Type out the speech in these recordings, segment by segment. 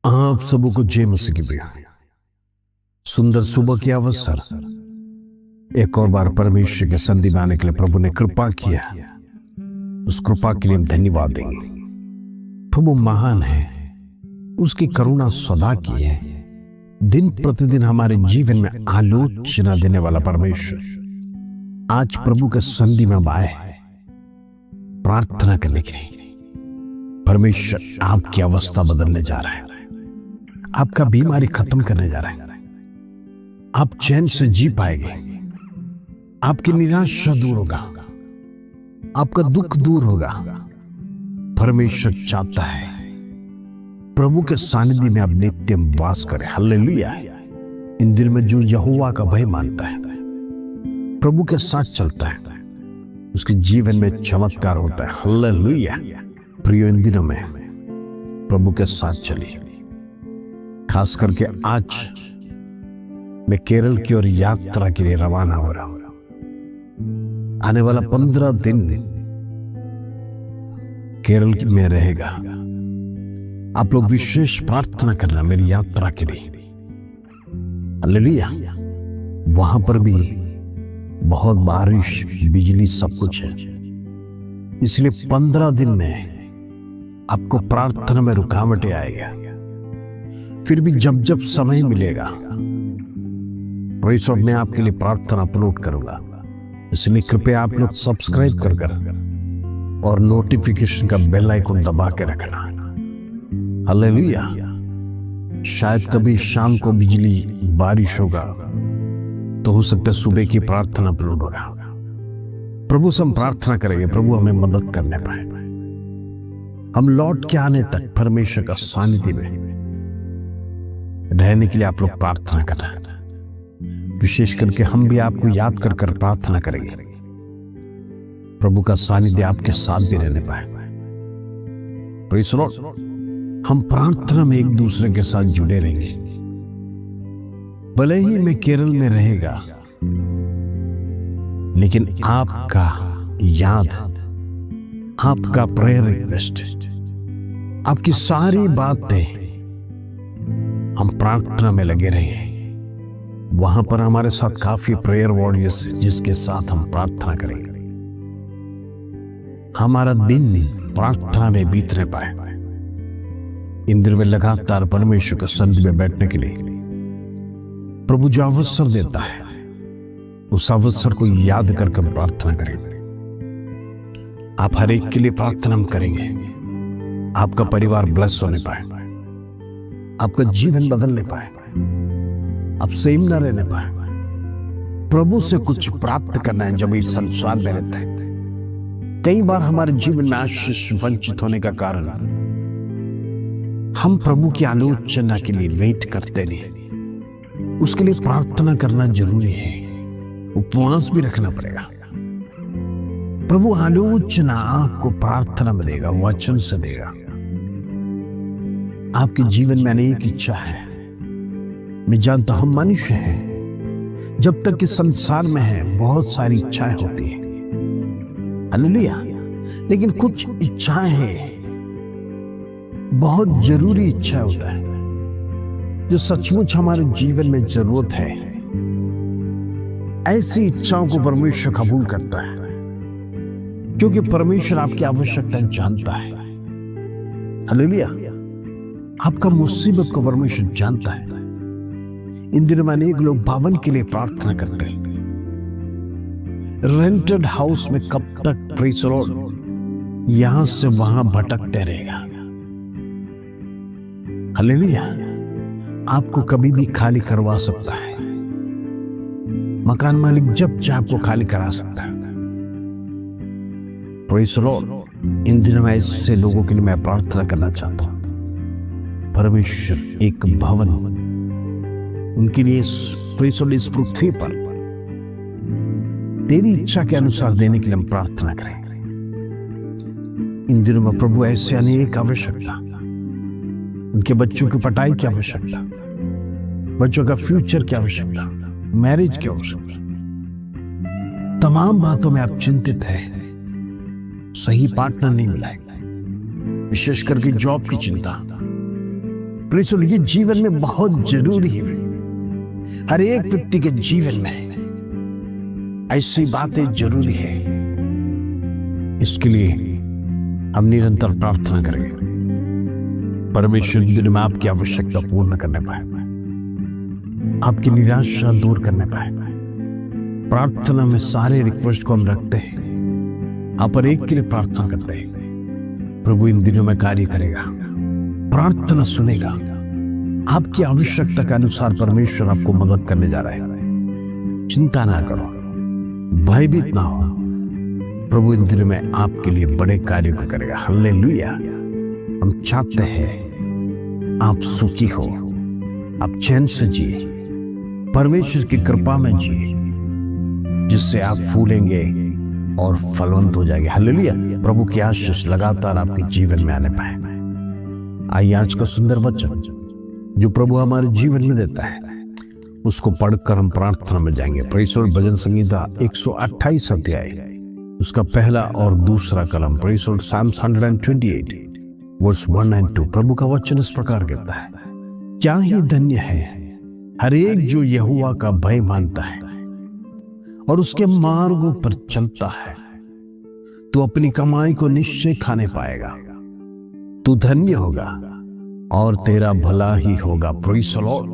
आप सबों को जय मसीह की प्रिय सुंदर सुबह की अवसर एक और बार परमेश्वर के संधि में आने के लिए प्रभु ने कृपा किया। उस कृपा के लिए हम धन्यवाद देंगे। प्रभु महान है, उसकी करुणा सदा की है। दिन प्रतिदिन हमारे जीवन में आलोचना देने वाला परमेश्वर आज प्रभु के संधि में हम आए प्रार्थना करने के लिए। परमेश्वर आपकी अवस्था बदलने जा रहा है, आपका बीमारी खत्म करने जा रहा है, आप चैन से जी पाएंगे, आपकी निराशा दूर होगा, आपका दुख दूर होगा। परमेश्वर चाहता है प्रभु के सानिध्य में आप नित्य वास करें। हालेलुया। इन दिनों में जो यहोवा का भय मानता है, प्रभु के साथ चलता है, उसके जीवन में चमत्कार होता है। हालेलुया। प्रियो, इन दिनों में प्रभु के साथ चलिए। खास करके आज मैं केरल की ओर यात्रा के लिए रवाना हो रहा हूं। आने वाला 15 दिन केरल में रहेगा। आप लोग विशेष प्रार्थना करना मेरी यात्रा के लिए। हालेलुया। वहां पर भी बहुत बारिश, बिजली, सब कुछ है, इसलिए 15 दिन में आपको प्रार्थना में रुकावटें आएगा। फिर भी जब जब समय मिलेगा मैं आपके लिए प्रार्थना अपलोड करूंगा। इसलिए कृपया आप लोग सब्सक्राइब कर और नोटिफिकेशन का बेल आइकन दबा के रखना। हालेलुया। शायद कभी शाम को बिजली, बारिश होगा तो हो सकता है सुबह की प्रार्थना अपलोड होगा। प्रभु से हम प्रार्थना करेंगे, प्रभु हमें मदद करने पाए। हम लौट के आने तक परमेश्वर का सानिध्य में रहने के लिए आप लोग प्रार्थना करना। विशेष करके हम भी आपको याद कर प्रार्थना करेंगे, प्रभु का सानिध्य आपके साथ भी रहने पाए। Praise the Lord. हम प्रार्थना में एक दूसरे के साथ जुड़े रहेंगे। भले ही मैं केरल में रहेगा, लेकिन आपका याद, आपका प्रेयर रिक्वेस्ट, आपकी सारी बातें हम प्रार्थना में लगे रहे। वहां पर हमारे साथ काफी प्रेयर वॉरियर्स जिसके साथ हम प्रार्थना करेंगे। हमारा दिन प्रार्थना में बीतने पाए। इन दिनों में लगातार परमेश्वर के संधि में बैठने के लिए प्रभु जो अवसर देता है, उस अवसर को याद करके हम प्रार्थना करेंगे। आप हर एक के लिए प्रार्थना हम करेंगे। आपका परिवार ब्लेस होने पाए, आपका जीवन बदलने पाए, आप सेम न रहने पाए। प्रभु से कुछ प्राप्त करना है जब इस संसार में रहते हैं। कई बार हमारे जीवन में आशीष वंचित होने का कारण हम प्रभु की आलोचना के लिए वेट करते नहीं। उसके लिए प्रार्थना करना जरूरी है, उपवास भी रखना पड़ेगा। प्रभु आलोचना आपको प्रार्थना में देगा, वचन से देगा। आपके जीवन में अनेक इच्छा है, मैं जानता हूं। हम मनुष्य हैं, जब तक कि संसार में है बहुत सारी इच्छाएं होती हैं। हालेलुया। लेकिन कुछ इच्छाएं हैं, बहुत जरूरी इच्छा होता है जो सचमुच हमारे जीवन में जरूरत है। ऐसी इच्छाओं को परमेश्वर कबूल करता है, क्योंकि परमेश्वर आपकी आवश्यकता जानता है। हालेलुया। आपका मुसीबत को परमेश्वर जानता है। इन दिनों में अनेक लोग भवन के लिए प्रार्थना करते हैं। रेंटेड हाउस में कब तक प्रेज़ द लॉर्ड यहां से वहां भटकते रहेगा। हालेलुया। आपको कभी भी खाली करवा सकता है। मकान मालिक जब चाहे आपको खाली करा सकता है। Praise the Lord. इन दिनों में ऐसे लोगों के लिए मैं प्रार्थना करना चाहता हूं। परमेश्वर एक भवन उनके लिए इस पृथ्वी पर तेरी इच्छा के अनुसार देने के लिए हम प्रार्थना करेंगे। इन दिनों में प्रभु ऐसे अनेक आवश्यकता, उनके बच्चों की पढ़ाई की आवश्यकता, बच्चों का फ्यूचर की आवश्यकता, मैरिज की आवश्यकता, तमाम बातों में आप चिंतित हैं। सही पार्टनर नहीं मिला है, विशेष करके जॉब की चिंता, प्रेज़ द लॉर्ड, ये जीवन में बहुत जरूरी है। हर एक व्यक्ति के जीवन में ऐसी बातें जरूरी है। इसके लिए हम निरंतर प्रार्थना करेंगे, परमेश्वर दिन में आपकी आवश्यकता पूर्ण करने पाए, आपकी निराशा दूर करने पाए। प्रार्थना में सारे रिक्वेस्ट को हम रखते हैं, आप हर एक के लिए प्रार्थना करते हैं। प्रभु इन दिनों में कार्य करेगा, प्रार्थना सुनेगा, आपकी आवश्यकता के अनुसार परमेश्वर आपको मदद करने जा रहा है। चिंता ना करो, भयभीत ना हो, प्रभु इन दिनों में आपके लिए बड़े कार्य को करेगा। हालेलुया। हम चाहते हैं आप सुखी हो, आप चैन से जिए, परमेश्वर की कृपा में जिए, जिससे आप फूलेंगे और फलवंत हो जाएंगे। हालेलुया। प्रभु की आशीष लगातार आपके जीवन में आने पाए। आइए आज का सुंदर वचन जो प्रभु हमारे जीवन में देता है, उसको पढ़कर हम प्रार्थना में जाएंगे। प्रेज़ द लॉर्ड, भजन संहिता 128 अध्याय, उसका पहला और दूसरा कलम। Praise the lord, Psalms 128 verse 1 और 2। प्रभु का वचन इस प्रकार कहता है, क्या ही धन्य है हर एक जो यहोवा का भय मानता है और उसके मार्गों पर चलता है। तू अपनी कमाई को निश्चय खाने पाएगा, तू धन्य होगा और तेरा भला ही होगा। Praise the Lord.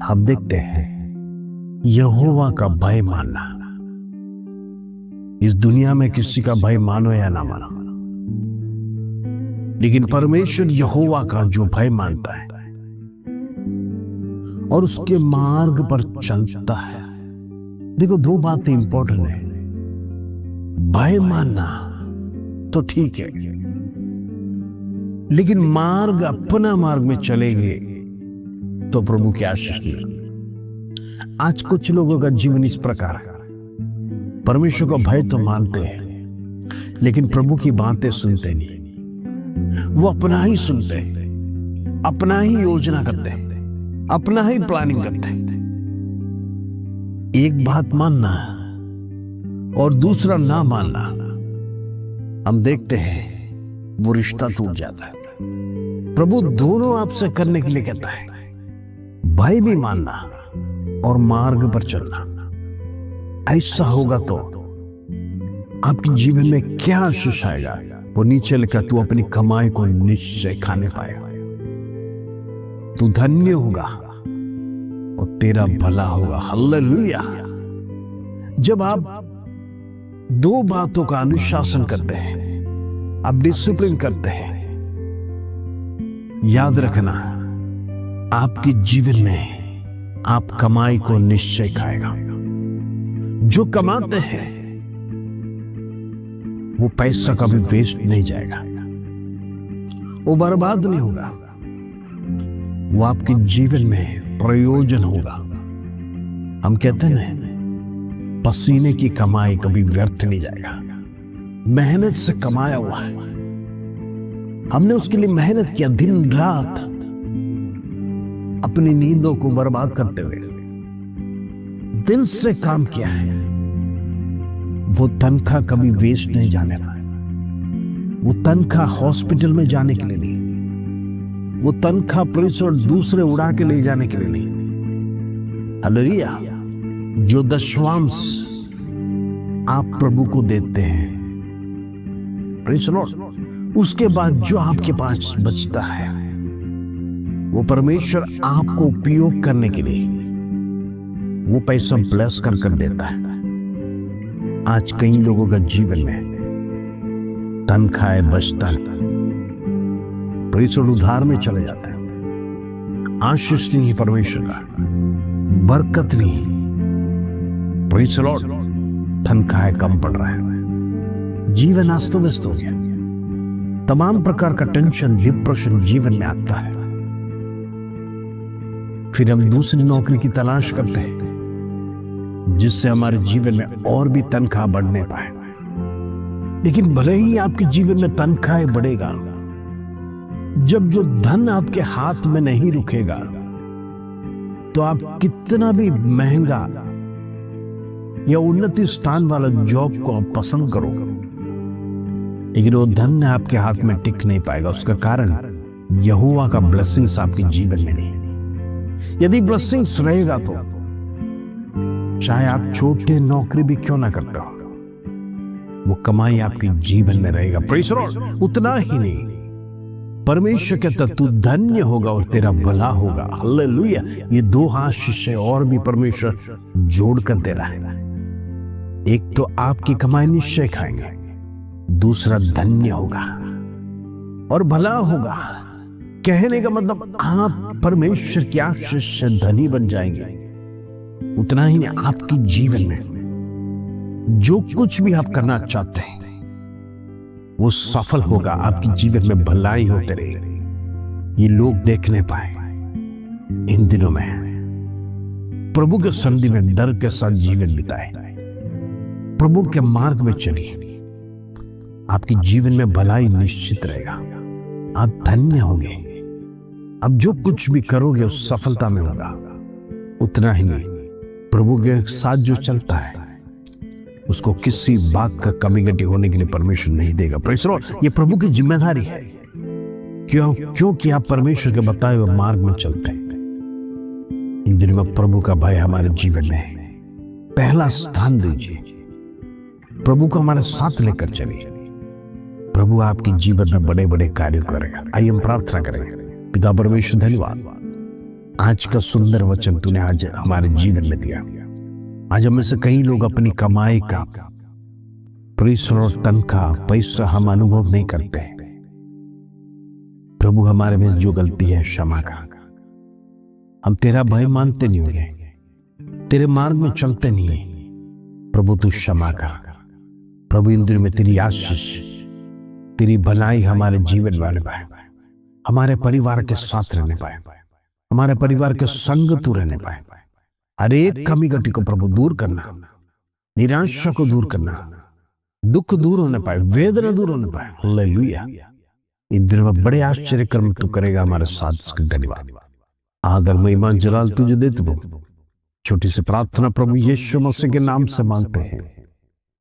हम देखते हैं यहोवा का भय मानना। इस दुनिया में किसी का भय मानो या ना मानो, लेकिन परमेश्वर यहोवा का जो भय मानता है और उसके मार्ग पर चलता है। देखो, दो बातें इंपॉर्टेंट है। भय मानना तो ठीक है, लेकिन मार्ग, अपना मार्ग में चलेंगे तो प्रभु की आशीष मिलेगी। आज कुछ लोगों का जीवन इस प्रकार है, परमेश्वर का भय तो मानते हैं लेकिन प्रभु की बातें सुनते नहीं। वो अपना ही सुनते हैं, अपना ही योजना करते हैं, अपना ही प्लानिंग करते हैं। एक बात मानना और दूसरा ना मानना, हम देखते हैं वो रिश्ता टूट जाता है। प्रभु दोनों आपसे करने के लिए कहता है, भय भी मानना और मार्ग पर चलना। ऐसा होगा तो आपके जीवन में क्या आशीष आएगा। वो नीचे लिखा, तू अपनी कमाई को निश्चय खाने पाएगा, तू धन्य होगा और तेरा भला होगा। हालेलुया। जब आप दो बातों का अनुशासन करते हैं, आप डिसिप्लिन करते हैं, याद रखना आपके जीवन में आप कमाई को निश्चय खाएगा। जो कमाते हैं वो पैसा कभी वेस्ट नहीं जाएगा, वो बर्बाद नहीं होगा, वो आपके जीवन में प्रयोजन होगा। हम कहते हैं ना, पसीने की कमाई कभी व्यर्थ नहीं जाएगा। मेहनत से कमाया हुआ है, हमने उसके लिए मेहनत किया, दिन रात अपनी नींदों को बर्बाद करते हुए दिल से काम किया है। वो तनख्वाह कभी वेस्ट नहीं जाने वाला। वो तनख्वाह हॉस्पिटल में जाने के लिए नहीं, वो तनख्वाह पुलिस और दूसरे उड़ा के ले जाने के लिए नहीं। हालेलुया। जो दशवांश आप प्रभु को देते हैं, प्रेज़ द लॉर्ड, उसके बाद जो आपके पास बचता है वो परमेश्वर आपको उपयोग करने के लिए वो पैसा ब्लेस कर देता है। आज कई लोगों का जीवन में तनख्वाह बचता है, प्रेज़ द लॉर्ड, उधार में चले जाते हैं, आशीष नहीं है परमेश्वर का, बरकत नहीं, प्रेज़ द लॉर्ड, तनख्वाह कम पड़ रहा है, जीवन अस्त व्यस्त हो गया, तमाम प्रकार का टेंशन, डिप्रेशन जीवन में आता है। फिर हम दूसरी नौकरी की तलाश करते हैं जिससे हमारे जीवन में और भी तनख्वाह बढ़ने पाए। लेकिन भले ही आपके जीवन में तनख्वाह बढ़ेगा, जब जो धन आपके हाथ में नहीं रुकेगा तो आप कितना भी महंगा या उन्नति स्थान वाला जॉब को आप पसंद करो, लेकिन वो धन आपके हाथ में टिक नहीं पाएगा। उसका कारण यहोवा का ब्लेसिंग्स आपके जीवन में नहीं। यदि ब्लेसिंग्स रहेगा तो चाहे आप छोटे नौकरी भी क्यों ना करते हो, वो कमाई आपके जीवन में रहेगा। Praise the Lord. उतना ही नहीं, परमेश्वर कहता तू धन्य होगा और तेरा भला होगा। हालेलुया। ये दो आशीष और भी परमेश्वर जोड़कर दे रहा है। एक तो आपकी कमाई निश्चय खाएंगे, दूसरा धन्य होगा और भला होगा। कहने का मतलब आप परमेश्वर की आशीष से धनी बन जाएंगे। उतना ही नहीं, आपकी जीवन में जो कुछ भी आप करना चाहते हैं वो सफल होगा। आपकी जीवन में भलाई होते रहेगी। ये लोग देखने पाए इन दिनों में प्रभु के सन्निधि में डर के साथ जीवन बिताए, प्रभु के मार्ग में चलिए। आपके जीवन में भलाई निश्चित रहेगा। आप धन्य होंगे। अब जो कुछ भी करोगे उस सफलता में होगा। उतना ही नहीं, प्रभु के साथ जो चलता है उसको किसी बात का कमी घटी होने के लिए परमेश्वर नहीं देगा। Praise the Lord. ये प्रभु की जिम्मेदारी है। क्योंकि आप परमेश्वर के बताए हुए मार्ग में चलते हैं। इन दिनों में प्रभु का भय हमारे जीवन में पहला स्थान दीजिए। प्रभु को हमारे साथ लेकर चलिए। प्रभु आपके जीवन में बड़े बड़े कार्य करेगा। आइए हम प्रार्थना करेंगे। पिता परमेश्वर, धन्यवाद आज का सुंदर वचन तूने आज हमारे जीवन में दिया। आज हम में से कई लोग अपनी कमाई का परिश्रम और तनख्वाह पैसा हम अनुभव नहीं करते। प्रभु हमारे में जो गलती है क्षमा का। हम तेरा भय मानते नहीं होंगे, तेरे मार्ग में चलते नहीं है। प्रभु तू क्षमा का। प्रभु इन दिनों में तेरी आशीष, तेरी भलाई हमारे जीवन में आने पाए, हमारे परिवार के साथ रहने पाए, हमारे परिवार के संग तू रहने पाए। हर एक कमी घटी को प्रभु दूर करना, निराशा को दूर करना, दुख दूर होने पाए, वेदना दूर होने पाए। हालेलुया। इन दिनों में बड़े आश्चर्य कर्म तू करेगा हमारे साथ। इसके धन्यवाद, आदर, महिमा, जलाल तुझे देते प्रभु। छोटी सी प्रार्थना प्रभु यीशु मसीह के नाम से मांगते हैं।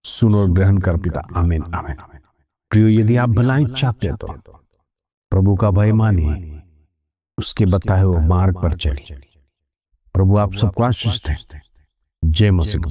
सुनो और ग्रहण कर पिता। आमीन आमीन। प्रियो, यदि आप भलाई चाहते हैं तो प्रभु का भय मानिए, उसके बताए हुए मार्ग पर चलिए। प्रभु आप सबको आशीष दें। जय मसीह।